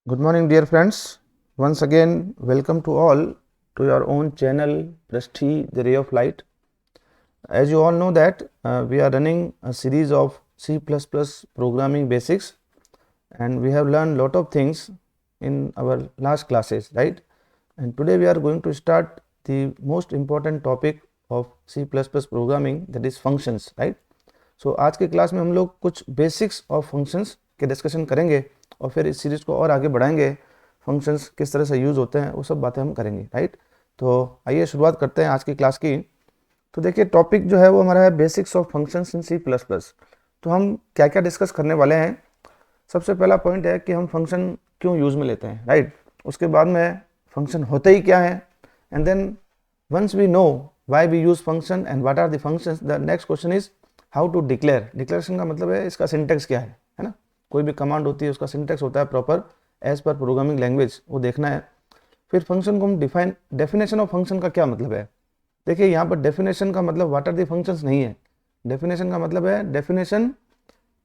Good morning, dear friends. Once again, welcome to all to your own channel, Prasthi, the Ray of Light. As you all know that we are running a series of C++ programming basics, and we have learned lot of things in our last classes, right? And today we are going to start the most important topic of C++ programming, that is functions, right? सो आज के class में हम लोग कुछ basics of functions के discussion करेंगे और फिर इस सीरीज़ को और आगे बढ़ाएंगे। फंक्शंस किस तरह से यूज़ होते हैं वो सब बातें हम करेंगे, राइट। तो आइए शुरुआत करते हैं आज की क्लास की। तो देखिए टॉपिक जो है वो हमारा है basics of functions in C++। तो हम क्या क्या डिस्कस करने वाले हैं। सबसे पहला पॉइंट है कि हम फंक्शन क्यों यूज़ में लेते हैं, राइट। उसके बाद में फंक्शन होते ही क्या है, and then once we know why we use function and what are the functions, the next question is how to declare. Declaration का मतलब है इसका सिंटेक्स क्या है ना। कोई भी कमांड होती है उसका सिंटेक्स होता है proper as per programming language, वो देखना है। फिर फंक्शन को हम डेफिनेशन ऑफ फंक्शन का क्या मतलब है। देखिए यहाँ पर डेफिनेशन का मतलब व्हाट आर दी फंक्शंस नहीं है। डेफिनेशन का मतलब है, डेफिनेशन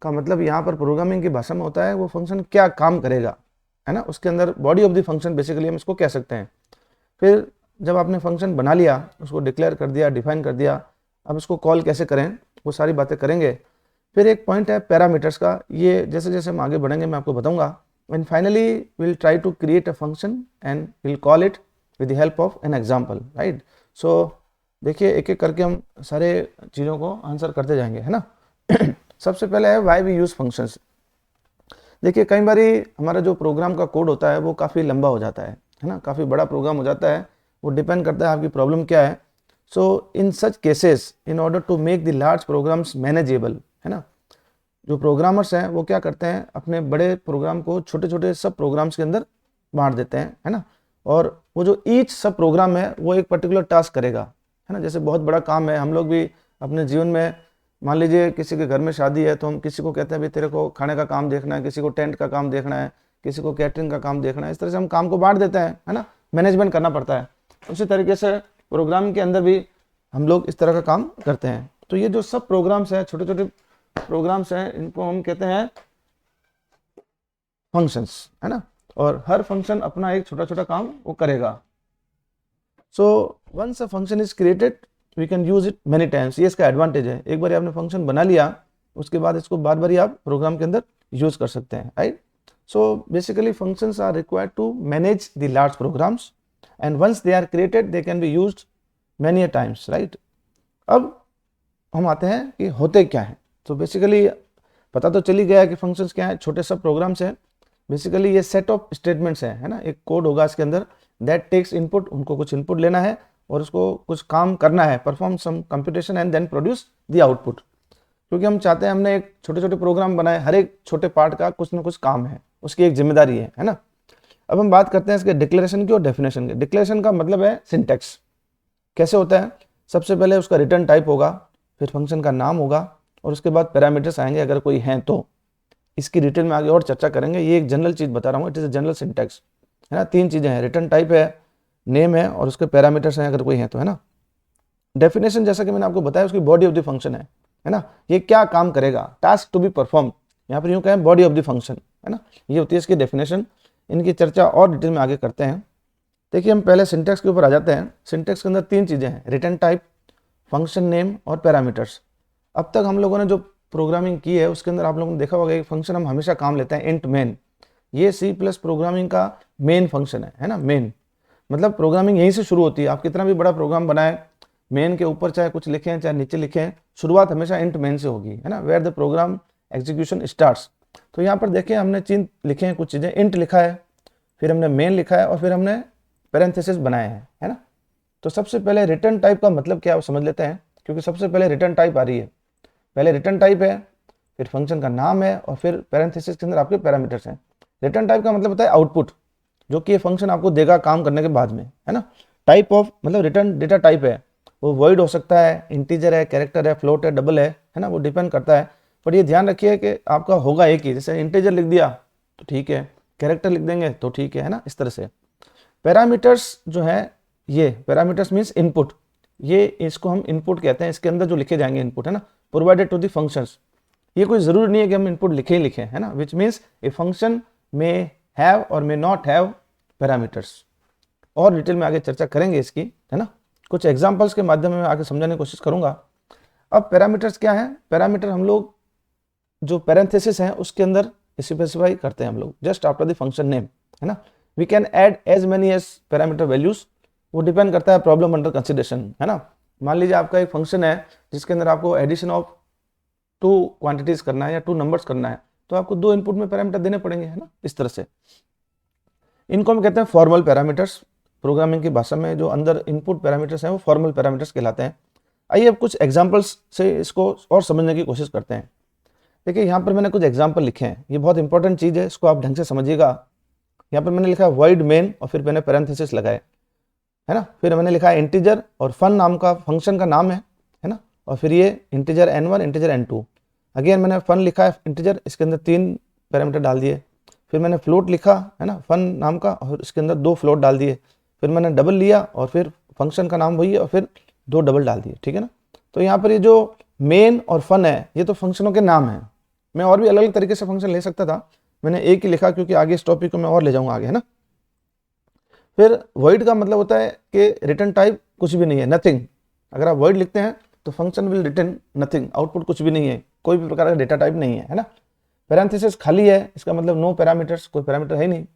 का मतलब यहाँ पर प्रोग्रामिंग की भाषा में होता है वो फंक्शन क्या काम करेगा, है ना। उसके अंदर body of the function basically हम इसको कह सकते हैं। फिर जब आपने फंक्शन बना लिया, उसको डिक्लेयर कर दिया, डिफाइन कर दिया, अब इसको कॉल कैसे करें वो सारी बातें करेंगे। फिर एक पॉइंट है पैरामीटर्स का, ये जैसे जैसे हम आगे बढ़ेंगे मैं आपको बताऊंगा। And finally will try to create a function and will call it with the help of an example, right. So देखिए एक एक करके हम सारे चीज़ों को आंसर करते जाएंगे, है ना। सबसे पहले है व्हाई वी यूज़ फंक्शंस। देखिए कई बार हमारा जो प्रोग्राम का कोड होता है वो काफ़ी लंबा हो जाता है ना, काफ़ी बड़ा प्रोग्राम हो जाता है। वो डिपेंड करता है आपकी प्रॉब्लम क्या है। So in such cases in order to make the large programs manageable, है ना, जो प्रोग्रामर्स हैं वो क्या करते हैं, अपने बड़े प्रोग्राम को छोटे छोटे सब प्रोग्राम्स के अंदर बांट देते हैं, है ना। और वो जो ईच सब प्रोग्राम है वो एक पर्टिकुलर टास्क करेगा, है ना। जैसे बहुत बड़ा काम है, हम लोग भी अपने जीवन में, मान लीजिए किसी के घर में शादी है तो हम किसी को कहते हैं भाई तेरे को खाने का काम देखना है, किसी को टेंट का काम देखना है, किसी को कैटरिंग का काम देखना है। इस तरह से हम काम को बांट देते हैं, है ना, मैनेजमेंट करना पड़ता है। उसी तरीके से प्रोग्राम के अंदर भी हम लोग इस तरह का काम करते हैं। तो ये जो सब प्रोग्राम्स हैं, छोटे छोटे प्रोग्राम्स हैं, इनको हम कहते हैं फंक्शंस, है ना। और हर फंक्शन अपना एक छोटा छोटा काम वो करेगा। So once a function is created we can use it many times. ये इसका एडवांटेज है, एक बार आपने फंक्शन बना लिया उसके बाद इसको बार बार आप प्रोग्राम के अंदर यूज कर सकते हैं, right. So basically functions are required to manage the large programs and once they are created they can be used many times, right. अब हम आते हैं कि होते क्या हैं। तो बेसिकली पता तो चली गया कि फंक्शंस क्या हैं, छोटे सब प्रोग्राम्स हैं। बेसिकली ये सेट ऑफ स्टेटमेंट्स हैं, है ना। एक कोड होगा इसके अंदर दैट टेक्स इनपुट, उनको कुछ इनपुट लेना है और उसको कुछ काम करना है, perform some computation and then produce the output. क्योंकि हम चाहते हैं, हमने एक छोटे छोटे प्रोग्राम बनाए, हर एक छोटे पार्ट का कुछ ना कुछ काम है, उसकी एक जिम्मेदारी है ना। अब हम बात करते हैं इसके डिक्लेरेशन की और डेफिनेशन की। डिक्लेरेशन का मतलब है सिंटेक्स। कैसे होता है, सबसे पहले उसका रिटर्न टाइप होगा, फिर फंक्शन का नाम होगा और उसके बाद पैरामीटर्स आएंगे अगर कोई हैं तो। इसकी डिटेल में आगे और चर्चा करेंगे, ये एक जनरल चीज़ बता रहा हूँ, it is a general syntax, है ना। तीन चीज़ें हैं, रिटर्न टाइप है, नेम है और उसके पैरामीटर्स हैं अगर कोई हैं तो, है ना। डेफिनेशन जैसा कि मैंने आपको बताया उसकी बॉडी ऑफ द फंक्शन है ना, ये क्या काम करेगा, टास्क टू बी परफॉर्म, यहाँ पर यूँ कहें बॉडी ऑफ द फंक्शन, है ना। ये होती है इसकी डेफिनेशन। इनकी चर्चा और डिटेल में आगे करते हैं। देखिए हम पहले सिंटेक्स के ऊपर आ जाते हैं। सिंटेक्स के अंदर तीन चीज़ें हैं, रिटर्न टाइप, फंक्शन नेम और पैरामीटर्स। अब तक हम लोगों ने जो प्रोग्रामिंग की है उसके अंदर आप लोगों ने देखा होगा एक फंक्शन हम हमेशा काम लेते हैं, इंट मेन। ये C+ प्रोग्रामिंग का मेन फंक्शन है ना। मेन मतलब प्रोग्रामिंग यहीं से शुरू होती है। आप कितना भी बड़ा प्रोग्राम बनाए, मेन के ऊपर चाहे कुछ लिखें चाहे नीचे लिखें, शुरुआत हमेशा इंट मेन से होगी, है ना, where the program execution starts. तो यहाँ पर देखिए हमने चिन्ह लिखे हैं, कुछ चीज़ें, इंट लिखा है, फिर हमने मेन लिखा है और फिर हमने पैरेंथेसिस बनाए हैं, है ना। तो सबसे पहले रिटर्न टाइप का मतलब क्या है वो समझ लेते हैं, क्योंकि सबसे पहले रिटर्न टाइप आ रही है। पहले रिटर्न टाइप है, फिर फंक्शन का नाम है और फिर पैरेंथेसिस के अंदर आपके पैरामीटर्स हैं। रिटर्न टाइप का मतलब होता है आउटपुट, जो कि ये फंक्शन आपको देगा काम करने के बाद में, है ना। टाइप ऑफ मतलब रिटर्न डेटा टाइप है, वो वॉइड हो सकता है, इंटीजर है, कैरेक्टर है, फ्लोट है, डबल है ना, वो डिपेंड करता है। पर ये ध्यान रखिए कि आपका होगा एक ही, जैसे इंटीजर लिख दिया तो ठीक है, कैरेक्टर लिख देंगे तो ठीक है ना, इस तरह से। पैरामीटर्स जो है, ये पैरामीटर्स मीन्स इनपुट, ये इसको हम इनपुट कहते हैं। इसके अंदर जो लिखे जाएंगे इनपुट, है ना, प्रोवाइडेड टू द फंक्शंस। ये कोई ज़रूरी नहीं है कि हम इनपुट लिखे ही लिखें, है ना, विच मीन्स ए फंक्शन में हैव और मे नॉट हैव पैरामीटर्स। और डिटेल में आगे चर्चा करेंगे इसकी, है ना। कुछ एग्जांपल्स के माध्यम में आगे समझाने की कोशिश करूंगा। अब पैरामीटर्स क्या है? पैरामीटर हम लोग जो पैरेंथेसिस है उसके अंदर स्पेसिफाई करते हैं हम लोग just after the function name, है ना। We can add as many as parameter values, वो डिपेंड करता है प्रॉब्लम अंडर कंसिडरेशन, है ना। मान लीजिए आपका एक फंक्शन है जिसके अंदर आपको एडिशन ऑफ 2 क्वांटिटीज करना है या 2 नंबर्स करना है, तो आपको 2 इनपुट में पैरामीटर देने पड़ेंगे, है ना, इस तरह से। इनको हम कहते हैं फॉर्मल पैरामीटर्स। प्रोग्रामिंग की भाषा में जो अंदर इनपुट पैरामीटर्स हैं वो फॉर्मल पैरामीटर्स कहलाते हैं। आइए अब कुछ एग्जांपल्स से इसको और समझने की कोशिश करते हैं। देखिए यहाँ पर मैंने कुछ एग्जांपल लिखे हैं, ये बहुत इंपॉर्टेंट चीज़ है, इसको आप ढंग से समझिएगा। यहाँ पर मैंने लिखा है void main और फिर मैंने पैरेंथेसिस लगाए, है ना। फिर मैंने लिखा है इंटीजर और फन नाम का फंक्शन का नाम है ना। और फिर ये integer n1 integer n2, again मैंने फन लिखा है इंटीजर, इसके अंदर 3 पैरामीटर डाल दिए। फिर मैंने फ्लोट लिखा, है ना, फन नाम का, और इसके अंदर 2 फ्लोट डाल दिए। फिर मैंने डबल लिया और फिर फंक्शन का नाम वही है और फिर 2 डबल डाल दिए, ठीक है ना। तो यहाँ पर ये जो मेन और फन है ये तो फंक्शनों के नाम है। मैं और भी अलग अलग तरीके से फंक्शन ले सकता था, मैंने एक ही लिखा क्योंकि आगे इस टॉपिक को मैं और ले जाऊंगा आगे, है ना। फिर void का मतलब होता है कि रिटर्न टाइप कुछ भी नहीं है, नथिंग। अगर आप void लिखते हैं तो function will return nothing, output कुछ भी नहीं है, कोई भी प्रकार का डेटा टाइप नहीं है ना। पैरेंथेसिस खाली है, इसका मतलब नो पैरामीटर्स, कोई पैरामीटर है नहीं।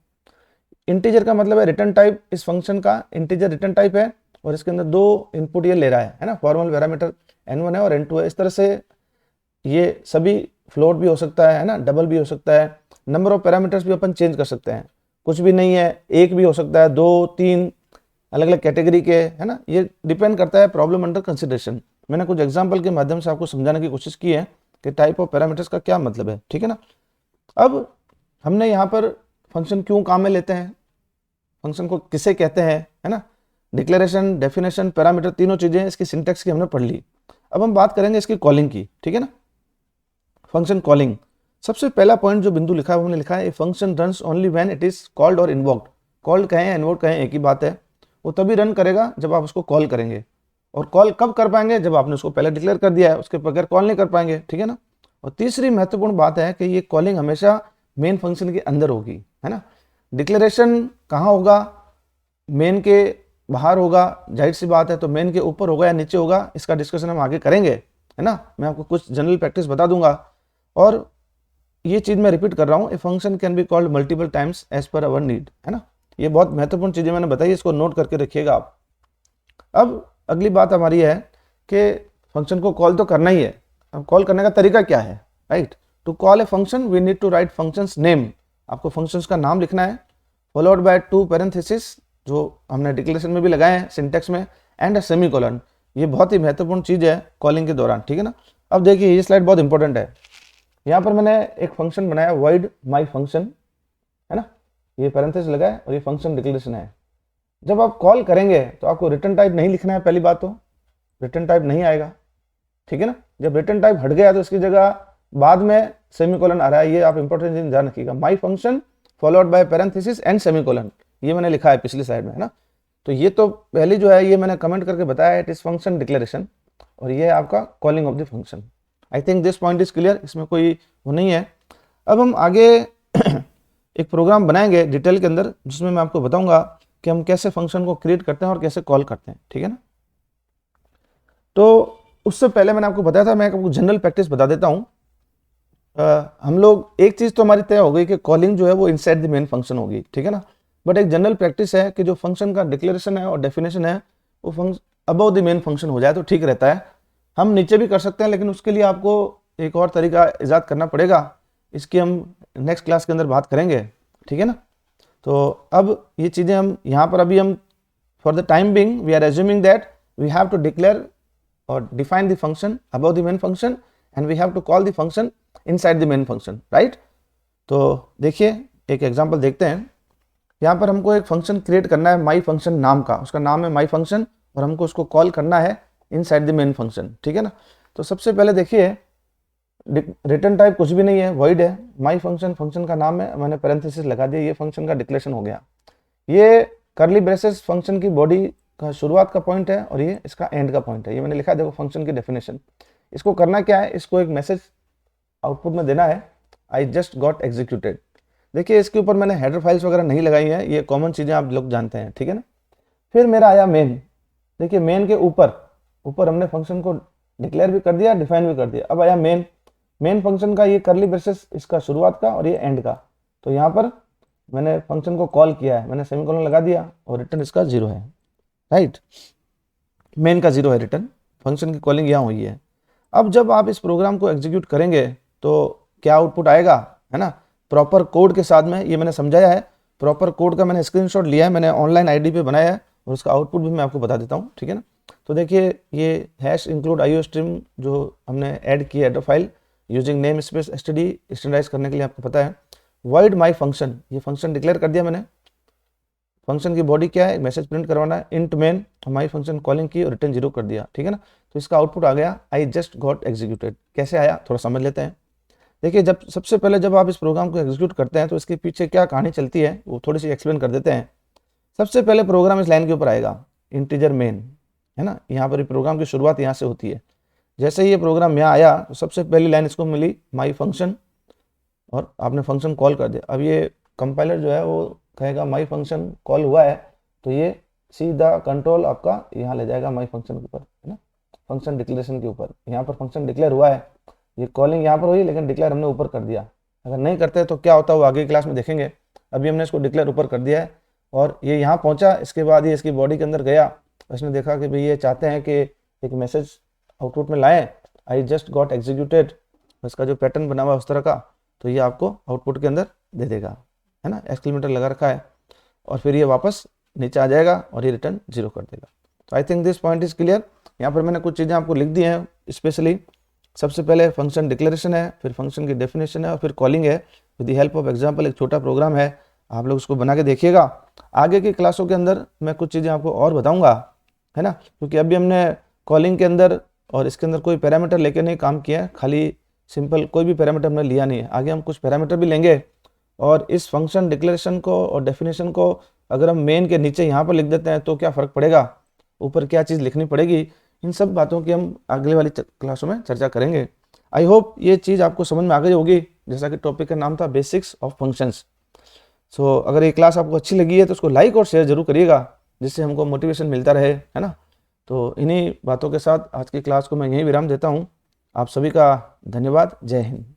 इंटीजर का मतलब है रिटर्न टाइप, इस फंक्शन का इंटीजर रिटर्न टाइप है और इसके अंदर 2 इनपुट ये ले रहा है ना। फॉर्मल पैरामीटर n1 है और n2 है। इस तरह से ये सभी फ्लोट भी हो सकता है ना, डबल भी हो सकता है। नंबर ऑफ पैरामीटर्स भी अपन चेंज कर सकते हैं, कुछ भी नहीं है, 1 भी हो सकता है, 2 3 अलग अलग कैटेगरी के, है ना। ये डिपेंड करता है प्रॉब्लम अंडर कंसिडरेशन। मैंने कुछ एग्जांपल के माध्यम से आपको समझाने की कोशिश की है कि टाइप ऑफ पैरामीटर्स का क्या मतलब है, ठीक है ना। अब हमने यहाँ पर फंक्शन क्यों काम में लेते हैं, फंक्शन को किसे कहते हैं, है ना। डिक्लेरेशन, डेफिनेशन, पैरामीटर, तीनों चीजें इसकी सिंटेक्स की हमने पढ़ ली। अब हम बात करेंगे इसकी कॉलिंग की, ठीक है ना। फंक्शन कॉलिंग, सबसे पहला पॉइंट जो बिंदु लिखा है वो हमने लिखा है function runs only when it is called और इन्वोक्ड। कॉल्ड कहें या इन्वोक्ड कहें एक ही बात है, वो तभी रन करेगा जब आप उसको कॉल करेंगे। और कॉल कब कर पाएंगे? जब आपने उसको पहले डिक्लेयर कर दिया है, उसके बगैर कॉल नहीं कर पाएंगे, ठीक है ना। और तीसरी महत्वपूर्ण बात है कि ये कॉलिंग हमेशा मेन फंक्शन के अंदर होगी, है ना। डिक्लेरेशन कहाँ होगा? मेन के बाहर होगा, जाहिर सी बात है। तो मेन के ऊपर होगा या नीचे होगा, इसका डिस्कशन हम आगे करेंगे, है ना। मैं आपको कुछ जनरल प्रैक्टिस बता दूंगा। और ये चीज मैं रिपीट कर रहा हूँ, a function can be called multiple times as per our need, है ना। ये बहुत महत्वपूर्ण चीजें मैंने बताई, इसको नोट करके रखिएगा आप। अब अगली बात हमारी है कि फंक्शन को कॉल तो करना ही है, अब कॉल करने का तरीका क्या है, right. To call a function we need to write functions name, आपको फंक्शंस का नाम लिखना है, फॉलोड बाय 2 पैरेंथेसिस जो हमने डिक्लेरेशन में भी लगाए हैं सिंटेक्स में, एंड अ सेमीकोलन। ये बहुत ही महत्वपूर्ण चीज है कॉलिंग के दौरान, ठीक है ना। अब देखिए ये स्लाइड बहुत इंपॉर्टेंट है। यहाँ पर मैंने एक फंक्शन बनाया void my function, है ना, ये पैरेंथेसिस लगा है और ये फंक्शन डिक्लेरेशन है। जब आप कॉल करेंगे तो आपको रिटर्न टाइप नहीं लिखना है, पहली बात तो रिटर्न टाइप नहीं आएगा, ठीक है ना। जब रिटर्न टाइप हट गया तो इसकी जगह बाद में सेमीकोलन आ रहा है, ये आप इंपॉर्टेंट चीज ध्यान रखिएगा। माई function followed by parenthesis and semicolon, ये मैंने लिखा है पिछली साइड में, है ना। तो ये तो पहली जो है ये मैंने कमेंट करके बताया, इट इज फंक्शन डिक्लेरेशन, और ये है आपका calling of the function. I think this point is clear, इसमें कोई वो नहीं है। अब हम आगे एक प्रोग्राम बनाएंगे डिटेल के अंदर, जिसमें मैं आपको बताऊंगा कि हम कैसे फंक्शन को क्रिएट करते हैं और कैसे कॉल करते हैं, ठीक है ना। तो उससे पहले मैंने आपको बताया था, मैं आपको जनरल प्रैक्टिस बता देता हूँ। हम लोग एक चीज तो हमारी तय हो गई कि कॉलिंग जो है वो इनसाइड द मेन फंक्शन होगी, ठीक है ना। बट एक जनरल प्रैक्टिस है कि जो फंक्शन का डिक्लेरेशन है और डेफिनेशन है वो function above the main function हो जाए तो ठीक रहता है। हम नीचे भी कर सकते हैं, लेकिन उसके लिए आपको एक और तरीका इजाद करना पड़ेगा, इसकी हम नेक्स्ट क्लास के अंदर बात करेंगे, ठीक है ना। तो अब ये चीज़ें हम यहाँ पर अभी हम for the time being we are assuming that we have to declare और define the function above the main function and we have to call the function inside the main function, right. तो देखिए एक example देखते हैं। यहाँ पर हमको एक फंक्शन क्रिएट करना है माई फंक्शन नाम का, उसका नाम है माई फंक्शन और हमको उसको कॉल करना है इनसाइड द मेन फंक्शन, ठीक है ना। तो सबसे पहले देखिए रिटर्न टाइप कुछ भी नहीं है, void है। माई फंक्शन फंक्शन का नाम है, मैंने पैरेंथेसिस लगा दिया, ये फंक्शन का डिक्लेरेशन हो गया। ये करली ब्रेसेस फंक्शन की बॉडी का शुरुआत का पॉइंट है और ये इसका एंड का पॉइंट है, ये मैंने लिखा है, देखो फंक्शन की डेफिनेशन। इसको करना क्या है, इसको एक मैसेज आउटपुट में देना है, आई जस्ट गॉट एग्जीक्यूटेड। देखिए इसके ऊपर मैंने हेडर फाइल्स वगैरह नहीं लगाई हैं, ये कॉमन चीज़ें आप लोग जानते हैं, ठीक है ना। फिर मेरा आया मेन। देखिए मेन के ऊपर हमने फंक्शन को डिक्लेयर भी कर दिया, डिफाइन भी कर दिया। अब आया मेन फंक्शन का ये करली ब्रेसेस, इसका शुरुआत का और ये एंड का। तो यहाँ पर मैंने फंक्शन को कॉल किया है, मैंने सेमीकोलन लगा दिया और रिटर्न इसका 0 है, राइट। मेन का 0 है रिटर्न, फंक्शन की कॉलिंग यहाँ हुई है। अब जब आप इस प्रोग्राम को एग्जीक्यूट करेंगे तो क्या आउटपुट आएगा, है ना, प्रॉपर कोड के साथ में। ये मैंने समझाया है, प्रॉपर कोड का मैंने स्क्रीनशॉट लिया है, मैंने ऑनलाइन आईडी पे बनाया है और उसका आउटपुट भी मैं आपको बता देता हूँ, ठीक है ना। तो देखिए ये हैश इंक्लूड आईओ स्ट्रीम जो हमने ऐड की header file using namespace STD standardize करने के लिए, आपको पता है। वॉइड माई फंक्शन, ये फंक्शन डिक्लेयर कर दिया मैंने। फंक्शन की बॉडी क्या है, मैसेज प्रिंट करवाना है, इंट मेन माई फंक्शन कॉलिंग की और रिटर्न 0 कर दिया, ठीक है ना। तो इसका आउटपुट आ गया आई जस्ट गॉट एग्जीक्यूटेड। कैसे आया थोड़ा समझ लेते हैं। देखिए जब सबसे पहले जब आप इस प्रोग्राम को एग्जीक्यूट करते हैं तो इसके पीछे क्या कहानी चलती है वो थोड़ी सी एक्सप्लेन कर देते हैं। सबसे पहले प्रोग्राम इस लाइन के ऊपर आएगा, इंटीजर मेन, है ना, यहाँ पर प्रोग्राम की शुरुआत यहाँ से होती है। जैसे ही ये प्रोग्राम यहाँ आया तो सबसे पहली लाइन इसको मिली माई फंक्शन, और आपने फंक्शन कॉल कर दिया। अब ये कंपाइलर जो है वो कहेगा माई फंक्शन कॉल हुआ है, तो ये सीधा कंट्रोल आपका यहाँ ले जाएगा माई फंक्शन के ऊपर, है ना, फंक्शन डिक्लेरेशन के ऊपर। यहाँ पर फंक्शन डिक्लेयर हुआ है, ये कॉलिंग यहाँ पर हुई लेकिन डिक्लेयर हमने ऊपर कर दिया। अगर नहीं करते तो क्या होता है वो आगे क्लास में देखेंगे। अभी हमने इसको डिक्लेयर ऊपर कर दिया है और ये यहाँ पहुँचा। इसके बाद ये इसकी बॉडी के अंदर गया, इसने देखा कि भाई ये चाहते हैं कि एक मैसेज आउटपुट में लाएं, आई जस्ट गॉट एग्जीक्यूटेड, इसका जो पैटर्न बना हुआ है उस तरह का, तो ये आपको आउटपुट के अंदर दे देगा, है ना, एक्सक्लेमेटर लगा रखा है। और फिर ये वापस नीचे आ जाएगा और ये रिटर्न 0 कर देगा। तो I think this point is clear. यहाँ पर मैंने कुछ चीज़ें आपको लिख दी हैं स्पेशली। सबसे पहले फंक्शन डिक्लेरेशन है, फिर फंक्शन की डेफिनेशन है और फिर कॉलिंग है। With the help of example एक छोटा प्रोग्राम है, आप लोग उसको बना के देखिएगा। आगे की क्लासों के अंदर मैं कुछ चीज़ें आपको और बताऊँगा, है ना, क्योंकि अभी हमने कॉलिंग के अंदर और इसके अंदर कोई पैरामीटर लेके नहीं काम किया है, खाली सिंपल कोई भी पैरामीटर हमने लिया नहीं है। आगे हम कुछ पैरामीटर भी लेंगे और इस फंक्शन डिक्लेरेशन को और डेफिनेशन को अगर हम मेन के नीचे यहाँ पर लिख देते हैं तो क्या फ़र्क पड़ेगा, ऊपर क्या चीज़ लिखनी पड़ेगी, इन सब बातों की हम अगले वाली क्लासों में चर्चा करेंगे। आई होप ये चीज़ आपको समझ में आ गई होगी, जैसा कि टॉपिक का नाम था बेसिक्स ऑफ फंक्शंस। सो अगर ये क्लास आपको अच्छी लगी है तो उसको लाइक और शेयर जरूर करिएगा, जिससे हमको मोटिवेशन मिलता रहे, है ना। तो इन्हीं बातों के साथ आज की क्लास को मैं यहीं विराम देता हूँ। आप सभी का धन्यवाद। जय हिंद।